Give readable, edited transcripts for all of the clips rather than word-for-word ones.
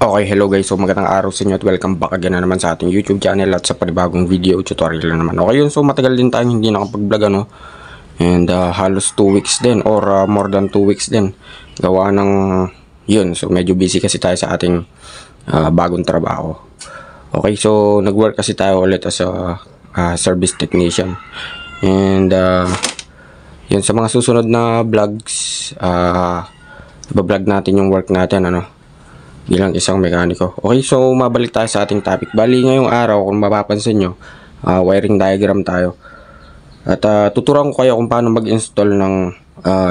Okay, hello guys. So magandang araw sa inyo at welcome back again na naman sa ating YouTube channel at sa panibagong video tutorial na naman. Okay yun, so matagal din tayong hindi nakapag-vlog ano. And halos 2 weeks din or more than 2 weeks din. Gawa ng yun. So medyo busy kasi tayo sa ating bagong trabaho. Okay, so nag-work kasi tayo ulit as a service technician. And yun, sa mga susunod na vlogs, iba-vlog natin yung work natin ano, bilang isang mekaniko. Okay, so mabalik tayo sa ating topic. Bali ngayong araw, kung mapapansin nyo, wiring diagram tayo. At tuturuan ko kayo kung paano mag-install ng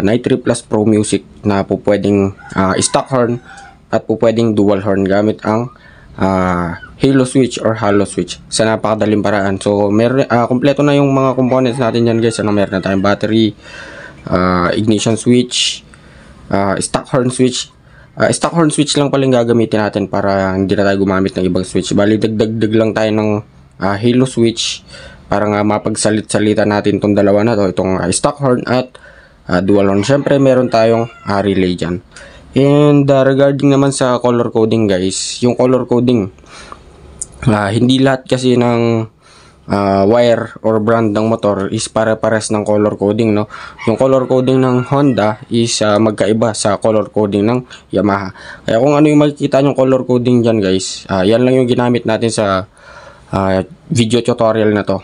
Night3 Plus Pro Music na po pwedeng stock horn at po pwedeng dual horn gamit ang halo switch or halo switch sa napakadaling paraan. So kompleto na yung mga components natin yan guys. Meron na tayong battery, ignition switch, stock horn switch. Stock horn switch lang pala yung gagamitin natin para hindi na tayo gumamit ng ibang switch. Bali dagdag lang tayo ng halo switch para nga mapagsalit-salita natin itong dalawa na to, itong stock horn at dual horn. Syempre meron tayong relay dyan. And regarding naman sa color coding guys, yung color coding, hindi lahat kasi ng wire or brand ng motor is pare-pares ng color coding, no? Yung color coding ng Honda is magkaiba sa color coding ng Yamaha. Kaya kung ano yung makikita yung color coding dyan guys, yan lang yung ginamit natin sa video tutorial na to.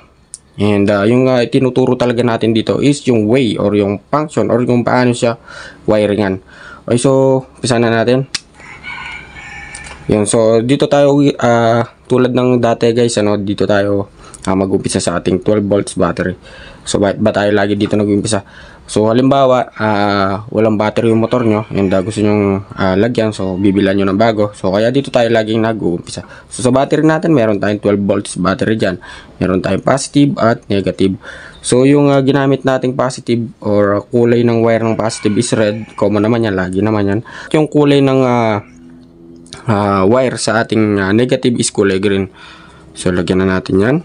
And yung tinuturo talaga natin dito is yung way or yung function or kung paano siya wiringan. Okay, so umpisa na natin. Yan, so dito tayo tulad ng dati guys, ano, dito tayo mag-umpisa sa ating 12 volts battery. So ba tayo lagi dito nag-umpisa? So halimbawa walang battery yung motor nyo and gusto nyong lagyan, so bibilan nyo ng bago. So kaya dito tayo laging nag-uumpisa. So sa battery natin meron tayong 12 volts battery dyan. Meron tayong positive at negative. So yung ginamit nating positive or kulay ng wire ng positive is red. Common naman yan, lagi naman yan. Yung kulay ng wire sa ating negative is kulay green. So lagyan na natin yan.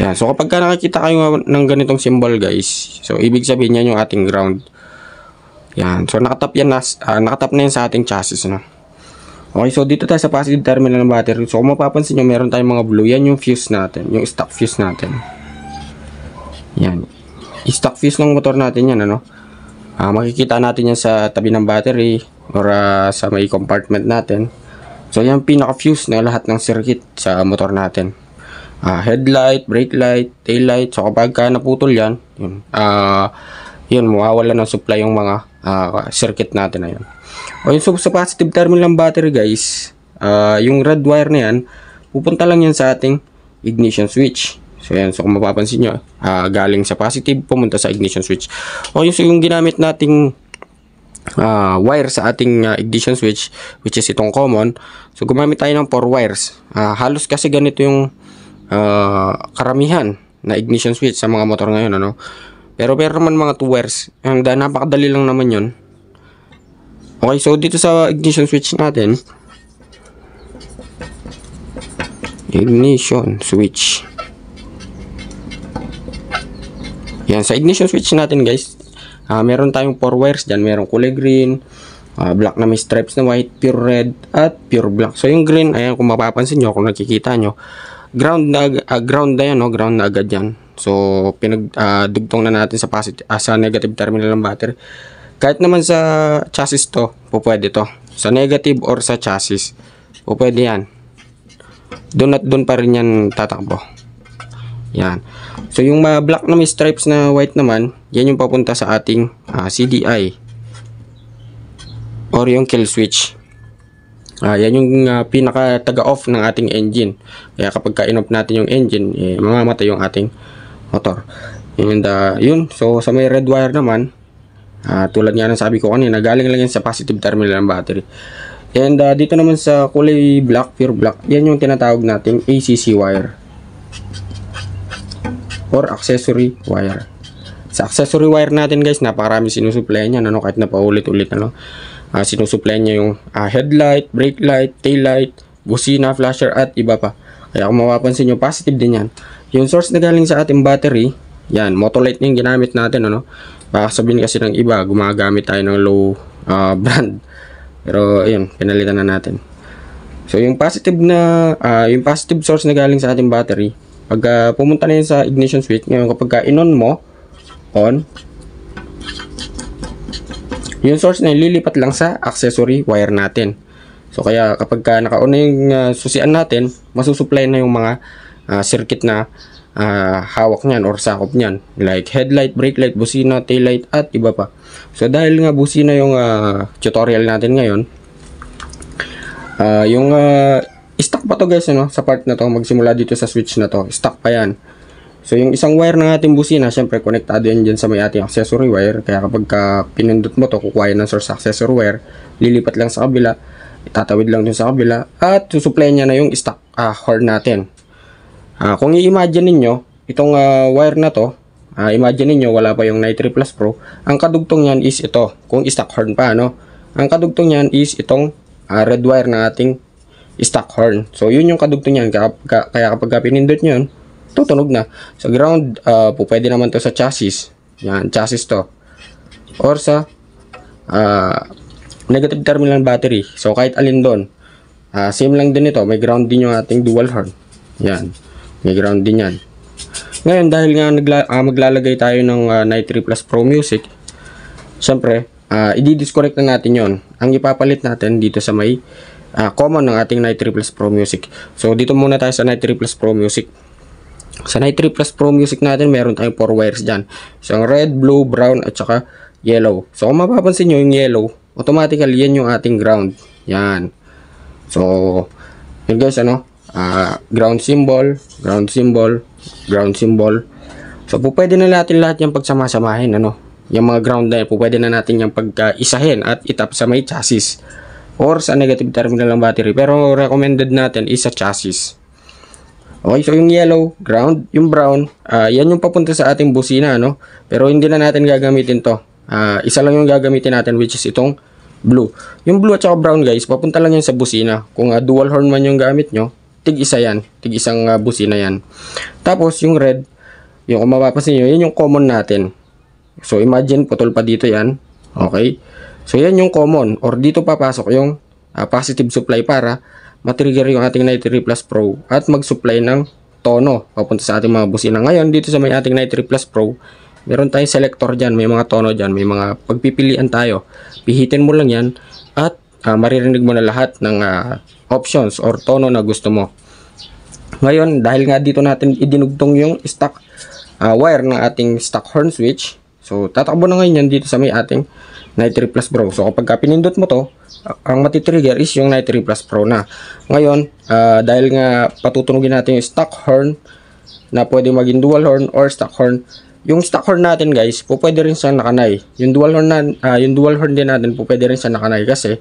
Yan. So kapag nakikita kayo ng ganitong symbol guys, so ibig sabihin yan yung ating ground. Yan. So nakatap yan nakatap na yan sa ating chassis, no? Okay, so dito tayo sa positive terminal ng battery. So kung mapapansin nyo, meron tayong mga blue. Yan yung fuse natin, yung stock fuse natin. Yan. Stock fuse ng motor natin yan, ano? Makikita natin yan sa tabi ng battery or sa may compartment natin. So yan pinaka fuse na lahat ng circuit sa motor natin. Headlight, brake light, tail light. So kapag naputol yan, yun mawawala ng supply yung mga circuit natin na yun. Okay, so sa positive terminal ng battery guys, yung red wire na yan, pupunta lang yan sa ating ignition switch. So yan, so kung mapapansin nyo, galing sa positive, pumunta sa ignition switch. Okay, so yung ginamit nating wire sa ating ignition switch, which is itong common, so gumamit tayo ng 4 wires. Halos kasi ganito yung karamihan na ignition switch sa mga motor ngayon, ano? Pero naman mga 2 wires, and napakadali lang naman yun. Okay, so dito sa ignition switch natin, ignition switch, yan, sa ignition switch natin guys, meron tayong 4 wires dyan. Merong kulay green, black na may stripes na white, pure red, at pure black. So yung green, ayan, kung mapapansin nyo, kung nakikita nyo, ground na yan, no? Ground na agad yan. So pinagdugtong na natin sa positive, sa negative terminal ng battery. Kahit naman sa chassis to, pwede to. Sa negative or sa chassis, pwede yan. Doon at doon pa rin yan tatakbo. Yan. So yung black na may stripes na white naman, yan yung papunta sa ating CDI or yung kill switch. Yan yung pinaka taga-off ng ating engine. Kaya kapag ka-in-off natin yung engine, mamamatay yung ating motor. And yun, so sa may red wire naman, tulad nga ng sabi ko kanina, galing lang yan sa positive terminal ng battery. And dito naman sa kulay black, pure black, yan yung tinatawag nating ACC wire or accessory wire. Sa accessory wire natin guys, napakarami sinusupply niya, ano, kahit na paulit-ulit, ano. Sinusupply niya yung headlight, brake light, tail light, busina, flasher at iba pa. Kaya kung mapapansin nyo, positive din yan. Yung source na galing sa ating battery, yan, Motolite yung ginamit natin, ano. Baka sabihin kasi ng iba, gumagamit tayo ng low brand Pero ayun, pinalitan na natin. So yung positive source na galing sa ating battery, pag pumunta na yun sa ignition switch, ngayon kapag in-on mo, on, yung source na yun, lilipat lang sa accessory wire natin. So kaya kapag naka-on na yung susian natin, masusupply na yung mga circuit na hawak niyan or sakop niyan, like headlight, brake light, busina, tail light at iba pa. So dahil nga busina yung tutorial natin ngayon, yung stock pa to guys, ano, sa part na to, magsimula dito sa switch na to, stock pa yan. So yung isang wire ng ating busina, syempre konektado yan dyan sa may ating accessory wire, kaya kapag pinindot mo to, kukuha ng source accessory wire, lilipat lang sa kabila, itatawid lang dun sa kabila, at susupply niya na yung stock horn natin. Kung i-imagine ninyo, itong wire na to, imagine ninyo wala pa yung Nitri Plus Pro, ang kadugtong yan is ito, kung stock horn pa, no? Ang kadugtong yan is itong red wire ng ating stock horn. So yun yung kadugtong yan, kaya kapag pinindot nyo yun, tutunog na. Sa ground, pwede naman to sa chassis. Yan, chassis to. Or sa negative terminal battery. So kahit alin doon. Same lang din ito. May ground din yung ating dual horn. Yan. May ground din yan. Ngayon, dahil nga maglalagay tayo ng Nitri Plus Pro Music, syempre, i-disconnect na natin yon. Ang ipapalit natin dito sa may common ng ating Nitri Plus Pro Music. So dito muna tayo sa Nitri Plus Pro Music. Sa Nitri Plus Pro Music natin, meron tayong 4 wires dyan. Isang red, blue, brown, at saka yellow. So, kung mapapansin nyo yung yellow, automatically yan yung ating ground. Yan. So, yun guys, ano? Ground symbol, ground symbol, ground symbol. So, pwede na natin lahat yung pagsama-samahin, ano? Yung mga ground na yan, pwede na natin yung pagka-isahin at itap sa may chassis or sa negative terminal ng battery. Pero, recommended natin is sa chassis. Okay, so yung yellow, ground, yung brown, yan yung papunta sa ating busina, no? Pero hindi na natin gagamitin to. Isa lang yung gagamitin natin, which is itong blue. Yung blue at saka brown, guys, papunta lang yan sa busina. Kung dual horn man yung gamit nyo, tig-isa yan. Tig-isang busina yan. Tapos, yung red, yung kung mapapansin nyo, yan yung common natin. So, imagine, putol pa dito yan. Okay? So, yan yung common. Or dito papasok yung positive supply para matrigger yung ating Nitri Plus Pro at mag-supply ng tono papunta sa ating mga busina. Ngayon, dito sa may ating Nitri Plus Pro, meron tayong selector dyan, may mga tono dyan, may mga pagpipilian tayo. Pihitin mo lang yan at maririnig mo na lahat ng options or tono na gusto mo. Ngayon, dahil nga dito natin idinugtong yung stock wire ng ating stock horn switch, so tatakbo na ngayon yan dito sa may ating Nitri Plus Pro. So kapag pinindot mo to, ang matitrigger is yung Nitri Plus Pro na. Ngayon, dahil nga patutunugin natin yung stock horn na pwede maging dual horn or stock horn, yung stock horn natin guys, pwede rin siya nakanay. Yung dual horn din natin, pwede rin siya nakanay kasi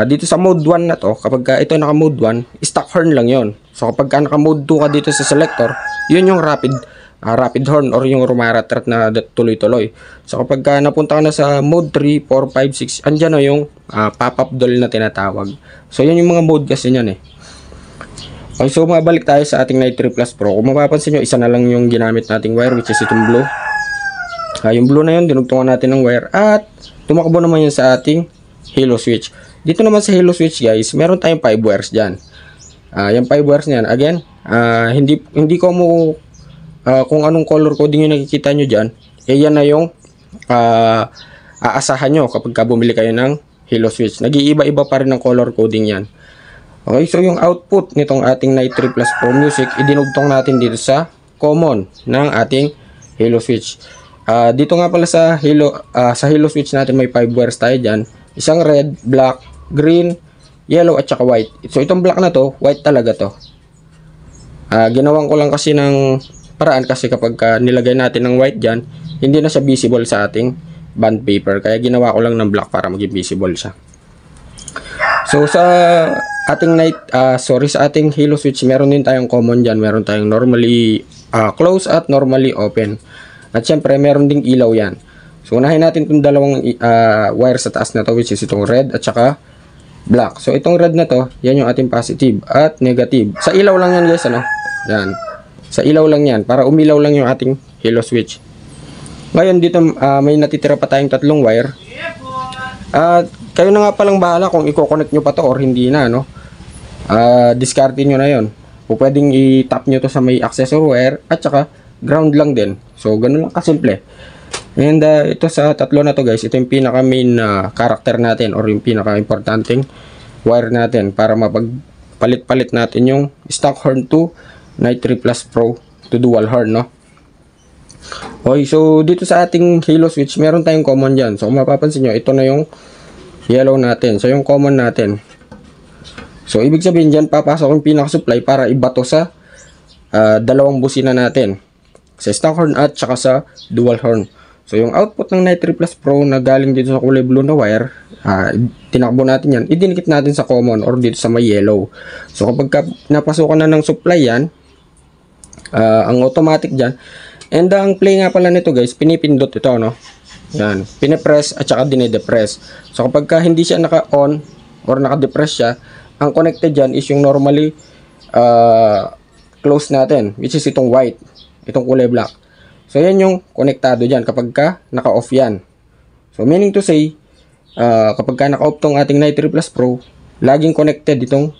dito sa mode 1 na to, kapag ito naka mode 1, stock horn lang yon. So kapag naka mode 2 ka dito sa selector, yun yung rapid horn or yung rumaratrat na tuloy-tuloy. So kapag napunta ka na sa mode 3, 4, 5, 6, andyan na yung pop-up doll na tinatawag. So yan yung mga mode kasi yan eh. Okay, so mabalik tayo sa ating Nitri Plus Pro. Kung mapapansin nyo, isa na lang yung ginamit nating wire, which is itong blue. Yung blue na yun, dinugtungan natin ng wire at tumakbo naman yun sa ating halo switch. Dito naman sa halo switch guys, meron tayong 5 wires dyan. Yung 5 wires na yan, again, hindi ko mo kung anong color coding yung nakikita nyo dyan, yan na yung aasahan nyo kapag bumili kayo ng halo switch. Nag-iiba-iba pa rin ng color coding yan. Okay, so yung output nitong ating Nitri Plus Pro Music, idinugtong natin dito sa common ng ating halo switch. Dito nga pala sa halo switch natin may 5 wires tayo dyan. Isang red, black, green, yellow at saka white. So itong black na to, white talaga to. Ginawan ko lang kasi ng paraan kasi kapag nilagay natin ng white dyan, hindi na siya visible sa ating band paper. Kaya ginawa ko lang ng black para maging visible siya. So sa ating sa ating halo switch, meron din tayong common dyan. Meron tayong normally close at normally open. At syempre meron ding ilaw yan. So unahin natin itong dalawang wire sa taas na to, which is itong red at saka black. So itong red na to, yan yung ating positive at negative. Sa ilaw lang yan guys, ano? Yan. Sa ilaw lang yan, para umilaw lang yung ating halo switch. Ngayon dito may natitira pa tayong tatlong wire. At kayo na nga palang bahala kung i-connect nyo pa to or hindi na, no? Discard nyo na yon. O pwedeng i-tap nyo to sa may accessory wire at saka ground lang din. So, ganun lang kasimple. And ito sa tatlo na to guys, ito yung pinaka main character natin or yung pinaka importanteng wire natin para mapagpalit-palit natin yung stock horn to Night 3 Plus Pro to dual horn, no? Okay, so dito sa ating halo switch, meron tayong common dyan. So, kung mapapansin nyo, ito na yung yellow natin. So, yung common natin. So, ibig sabihin dyan, papasok yung pinaka-supply para ibato sa dalawang busina natin. Sa stock horn at saka sa dual horn. So, yung output ng Night 3 Plus Pro na galing dito sa kulay blue na wire, tinakbo natin yan, idinikit natin sa common or dito sa may yellow. So, kapag napasukan na ng supply yan, ang automatic dyan, and ang play nga pala nito guys, pinipindot ito, no? Yan, pinipress at saka dinedepress. So kapag hindi siya naka-on or naka-depress siya, ang connected dyan is yung normally close natin, which is itong white, itong kulay black. So yan yung konektado dyan kapag naka-off yan. So meaning to say, kapag naka-off tong ating Night 3 Plus Pro, laging connected itong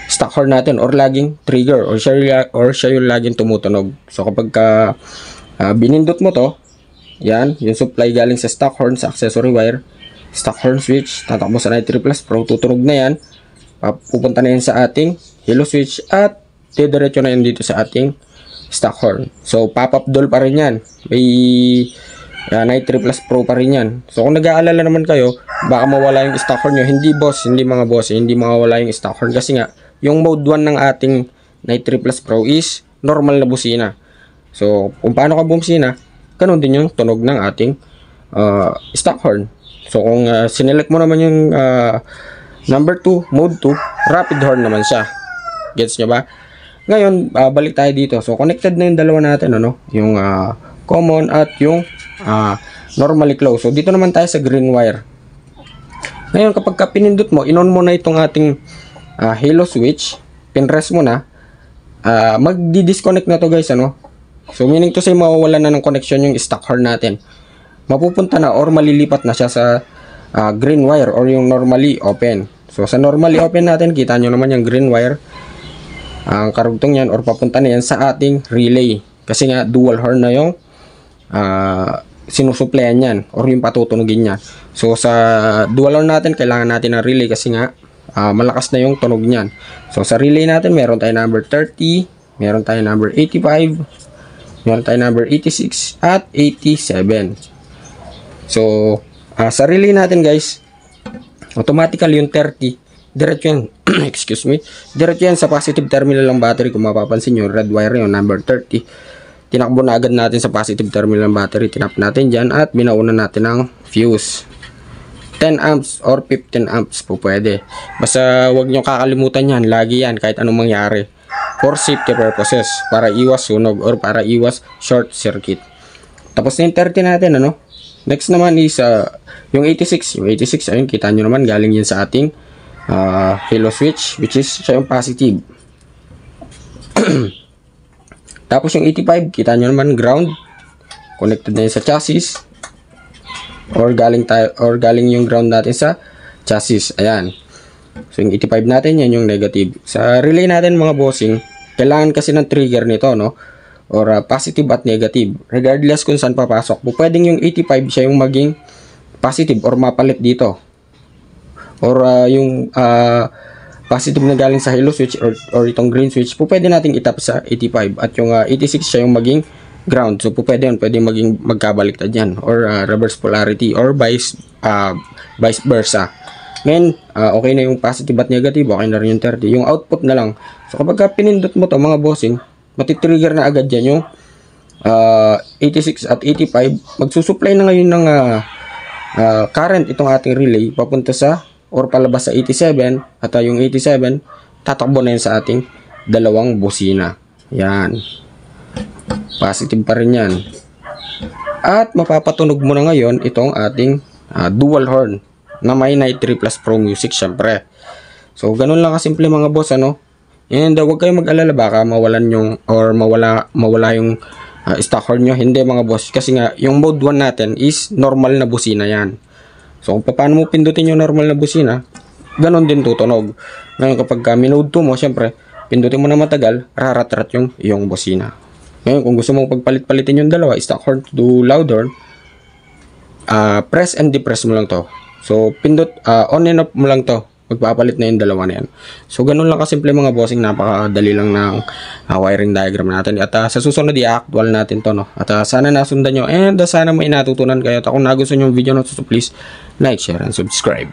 stock horn natin or laging trigger or siya yung laging tumutunog. So kapag binindot mo to, yan, yung supply galing sa stock horn sa accessory wire, stock horn switch, tatakbo sa Night 3 Plus Pro, tutunog na yan, pupunta na yan sa ating halo switch at didiretso na yan dito sa ating stock horn. So pop-up dull pa rin yan, may Night 3 Plus Pro pa rin yan. So kung nag-aalala naman kayo, baka mawala yung stock horn nyo, hindi mga boss, hindi mawawala yung stock horn kasi nga yung mode 1 ng ating Night 3 Plus Pro is normal na busina. So, kung paano ka bumusina, ganun din yung tunog ng ating stock horn. So, kung sinelect mo naman yung number 2, mode 2, rapid horn naman siya. Gets nyo ba? Ngayon, balik tayo dito. So, connected na yung dalawa natin, ano? Yung common at yung normally close. So, dito naman tayo sa green wire. Ngayon, kapag pinindot mo, inon mo na itong ating halo switch, pinrest mo na, magdi-disconnect na to guys, ano? So meaning to say, mawawala na ng connection yung stock horn natin. Mapupunta na or malilipat na siya sa green wire or yung normally open. So sa normally open natin, kita nyo naman yung green wire, ang karugtong yan or papunta na yan sa ating relay. Kasi nga dual horn na yung sinusuplayan yan or yung patutunugin niya. So sa dual horn natin, kailangan natin ng relay kasi nga malakas na yung tunog niyan. So sa relay natin, meron tayo number 30, meron tayo number 85, meron tayo number 86 at 87. So sa relay natin guys, automatically yung 30 diretso yan excuse me, diretso yan sa positive terminal ng battery. Kung mapapansin nyo, red wire yung number 30, tinakbo na agad natin sa positive terminal ng battery, tinap natin dyan at binauna natin ng fuse. 10 amps or 15 amps po pwede. Basta wag nyo kakalimutan yan. Lagi yan kahit anong mangyari. For safety purposes. Para iwas sunog or para iwas short circuit. Tapos na yung 30 natin, ano? Next naman is yung 86. Yung 86, ayun, kita nyo naman galing yan sa ating halo switch, which is siya yung positive. Tapos yung 85, kita nyo naman ground. Connected na yun sa chassis. Or galing yung ground natin sa chassis. Ayan. So yung 85 natin, yan yung negative. Sa relay natin mga bossing, kailangan kasi ng trigger nito, no? Or positive at negative. Regardless kung saan papasok. Pwedeng yung 85 siya yung maging positive or mapalit dito. Or yung positive na galing sa halo switch or itong green switch, pwede natin itap sa 85. At yung 86 siya yung maging ground. So pwede yun, pwede maging magkabaliktad yan or reverse polarity or vice versa. Ngayon, okay na yung positive at negative, okay na rin yung 30. Yung output na lang. So kapag pinindot mo to mga bossing, matitrigger na agad yan yung 86 at 85. Magsusupply na ngayon ng current itong ating relay papunta sa or palabas sa 87 at yung 87 tatakbo na yan sa ating dalawang busina. Yan. Positive pa rin yan. At mapapatunog mo na ngayon itong ating dual horn na may Night 3 Plus Pro Music syempre. So ganun lang kasimple mga boss, ano. And huwag kayong mag-alala baka mawalan yung or mawala yung stock horn nyo. Hindi mga boss, kasi nga yung mode 1 natin is normal na busina yan. So kung paano mo pindutin yung normal na busina, ganon din tutunog. Ngayon kapag minood to mo, syempre, pindutin mo na matagal, rarat-rat yung iyong busina. Ngayon kung gusto mong pagpalit-palitin yung dalawa, stock horn to loud horn, press and depress mo lang to. So pindot, on and off mo lang to. Magpapalit na yung dalawa na yan. So, ganun lang kasimple mga bossing. Napakadali lang ng wiring diagram natin. At sa susunod, i-actual natin to, no? At sana nasundan nyo. And sana may natutunan kayo. At kung nagustuhan yung video na to, so please like, share, and subscribe.